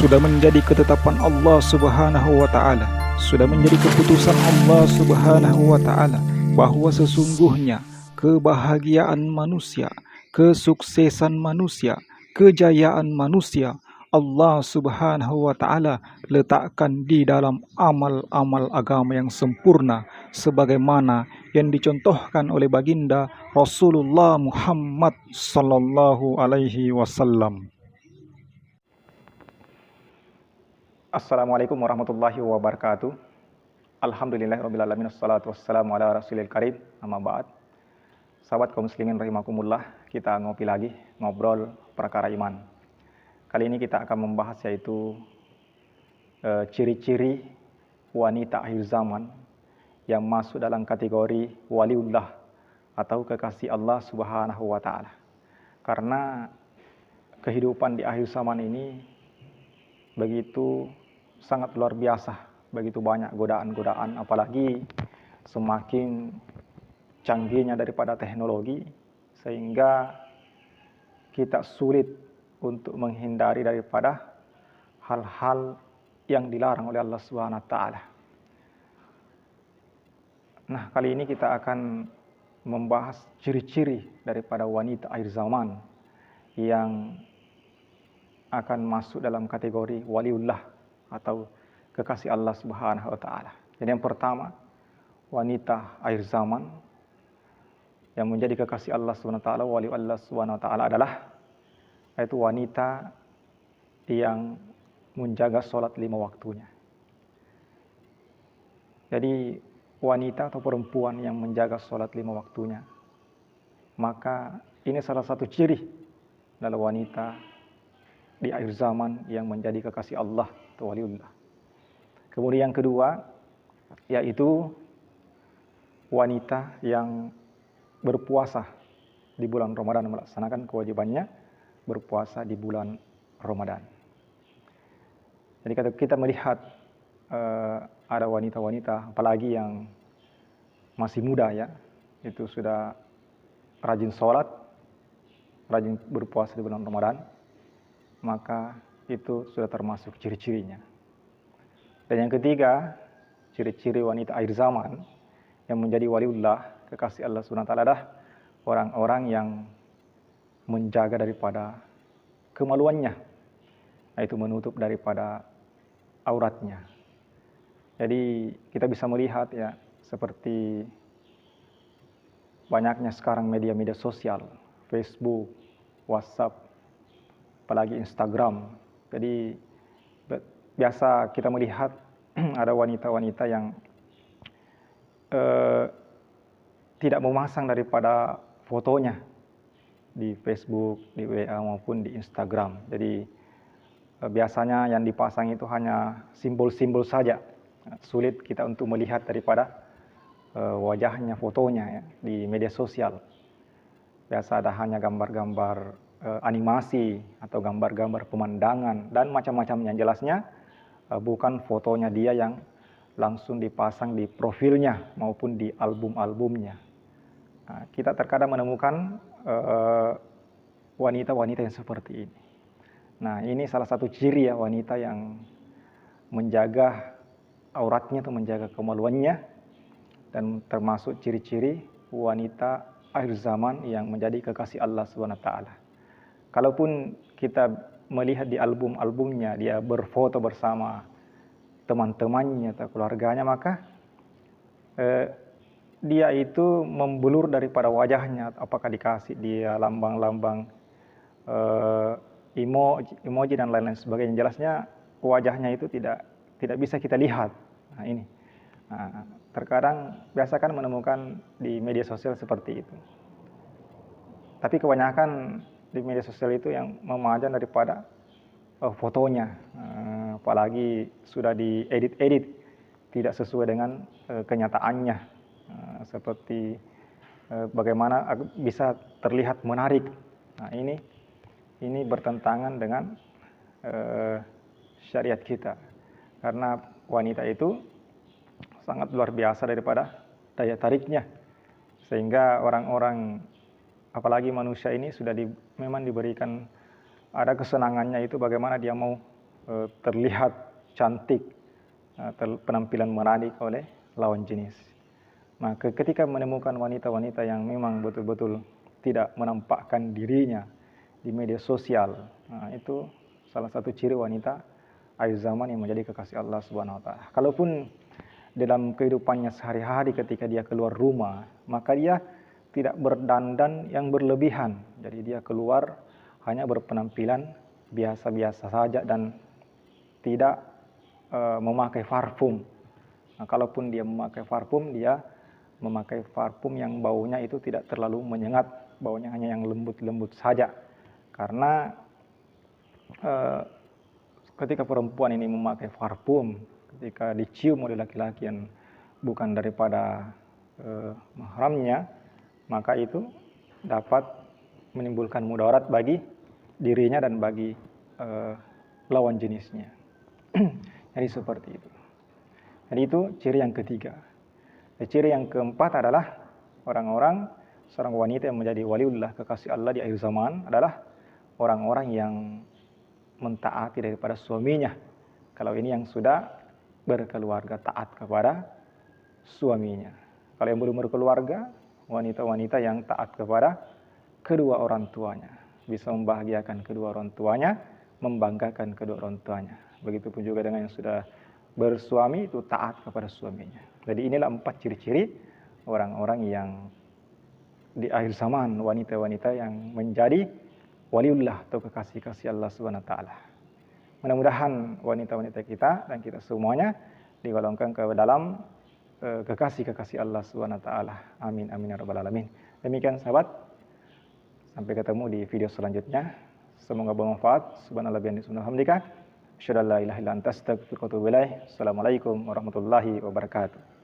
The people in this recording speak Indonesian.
sudah menjadi ketetapan Allah Subhanahu wa taala, sudah menjadi keputusan Allah Subhanahu wa taala bahwa sesungguhnya kebahagiaan manusia, kesuksesan manusia, kejayaan manusia Allah Subhanahu wa taala letakkan di dalam amal-amal agama yang sempurna sebagaimana yang dicontohkan oleh baginda Rasulullah Muhammad sallallahu alaihi wasallam. Assalamualaikum warahmatullahi wabarakatuh. Alhamdulillahirabbil alamin, wassalatu wassalamu ala rasulil karim, amma ba'd. Sahabat kaum muslimin rahimakumullah, kita ngopi lagi, ngobrol perkara iman. Kali ini kita akan membahas yaitu ciri-ciri wanita akhir zaman yang masuk dalam kategori waliullah atau kekasih Allah Subhanahu wa taala. Karena kehidupan di akhir zaman ini begitu sangat luar biasa, begitu banyak godaan-godaan, apalagi semakin canggihnya daripada teknologi, sehingga kita sulit untuk menghindari daripada hal-hal yang dilarang oleh Allah Subhanahu wa taala. Nah, kali ini kita akan membahas ciri-ciri daripada wanita akhir zaman yang akan masuk dalam kategori waliullah atau kekasih Allah Subhanahu wa taala. Jadi yang pertama, wanita akhir zaman yang menjadi kekasih Allah Subhanahu wa taala, wali Allah Subhanahu wa taala adalah yaitu wanita yang menjaga sholat 5 waktunya. Jadi wanita atau perempuan yang menjaga sholat 5 waktunya, maka ini salah satu ciri adalah wanita di akhir zaman yang menjadi kekasih Allah atau waliullah. Kemudian yang kedua yaitu wanita yang berpuasa di bulan Ramadan, melaksanakan kewajibannya berpuasa di bulan Ramadan. Jadi kalau kita melihat ada wanita-wanita apalagi yang masih muda ya, itu sudah rajin sholat, rajin berpuasa di bulan Ramadan, maka itu sudah termasuk ciri-cirinya. Dan yang ketiga, ciri-ciri wanita akhir zaman yang menjadi waliullah, kekasih Allah Subhanahu wa taala adalah orang-orang yang menjaga daripada kemaluannya, yaitu menutup daripada auratnya. Jadi kita bisa melihat ya, seperti banyaknya sekarang media-media sosial, Facebook, WhatsApp, apalagi Instagram. Jadi biasa kita melihat ada wanita-wanita yang tidak memasang daripada fotonya di Facebook, di WA maupun di Instagram. Jadi biasanya yang dipasang itu hanya simbol-simbol saja. Sulit kita untuk melihat daripada wajahnya, fotonya ya, di media sosial. Biasa ada hanya gambar-gambar animasi atau gambar-gambar pemandangan dan macam-macamnya. Jelasnya bukan fotonya dia yang langsung dipasang di profilnya maupun di album-albumnya. Nah, kita terkadang menemukan wanita-wanita yang seperti ini. Nah, ini salah satu ciri ya wanita yang menjaga auratnya atau menjaga kemaluannya, dan termasuk ciri-ciri wanita akhir zaman yang menjadi kekasih Allah Subhanahu wa taala. Kalaupun kita melihat di album-albumnya dia berfoto bersama teman-temannya atau keluarganya, maka dia itu membelur daripada wajahnya, apakah dikasih dia lambang-lambang emoji dan lain-lain sebagainya. Jelasnya wajahnya itu tidak bisa kita lihat. Nah, ini. Nah, terkadang biasa kan menemukan di media sosial seperti itu. Tapi kebanyakan di media sosial itu yang memajang daripada fotonya, apalagi sudah diedit-edit tidak sesuai dengan kenyataannya, seperti bagaimana bisa terlihat menarik. Nah, ini bertentangan dengan syariat kita, karena wanita itu sangat luar biasa daripada daya tariknya, sehingga orang-orang apalagi manusia ini sudah memang diberikan ada kesenangannya, itu bagaimana dia mau terlihat cantik, penampilan menarik oleh lawan jenis. Maka ketika menemukan wanita-wanita yang memang betul-betul tidak menampakkan dirinya di media sosial, itu salah satu ciri wanita akhir zaman yang menjadi kekasih Allah Subhanahu wa taala. Kalaupun dalam kehidupannya sehari-hari ketika dia keluar rumah, maka dia tidak berdandan yang berlebihan. Jadi dia keluar hanya berpenampilan biasa-biasa saja dan tidak memakai parfum. Nah, kalaupun dia memakai parfum, dia memakai parfum yang baunya itu tidak terlalu menyengat, baunya hanya yang lembut-lembut saja. Karena ketika perempuan ini memakai parfum, ketika dicium oleh laki-laki yang bukan daripada mahramnya, maka itu dapat menimbulkan mudarat bagi dirinya dan bagi lawan jenisnya. Jadi seperti itu. Jadi itu ciri yang ketiga. Ciri yang keempat adalah orang-orang, seorang wanita yang menjadi waliullah kekasih Allah di akhir zaman adalah orang-orang yang mentaati daripada suaminya. Kalau ini yang sudah berkeluarga, taat kepada suaminya. Kalau yang belum berkeluarga, wanita-wanita yang taat kepada kedua orang tuanya, bisa membahagiakan kedua orang tuanya, membanggakan kedua orang tuanya. Begitupun juga dengan yang sudah bersuami, itu taat kepada suaminya. Jadi inilah 4 ciri-ciri orang-orang yang di akhir zaman, wanita-wanita yang menjadi waliullah atau kekasih-kasih Allah Subhanahu wa taala. Mudah-mudahan wanita-wanita kita dan kita semuanya digolongkan ke dalam kekasih-kekasih Allah Subhanahu wa taala. Amin amin ya rabbal alamin. Demikian sahabat, sampai ketemu di video selanjutnya. Semoga bermanfaat. Subhanallah bihamdihi subhanallah. Asyhadu an la ilaha illa anta astaghfiruka wa atubu ilaik. Assalamualaikum warahmatullahi wabarakatuh.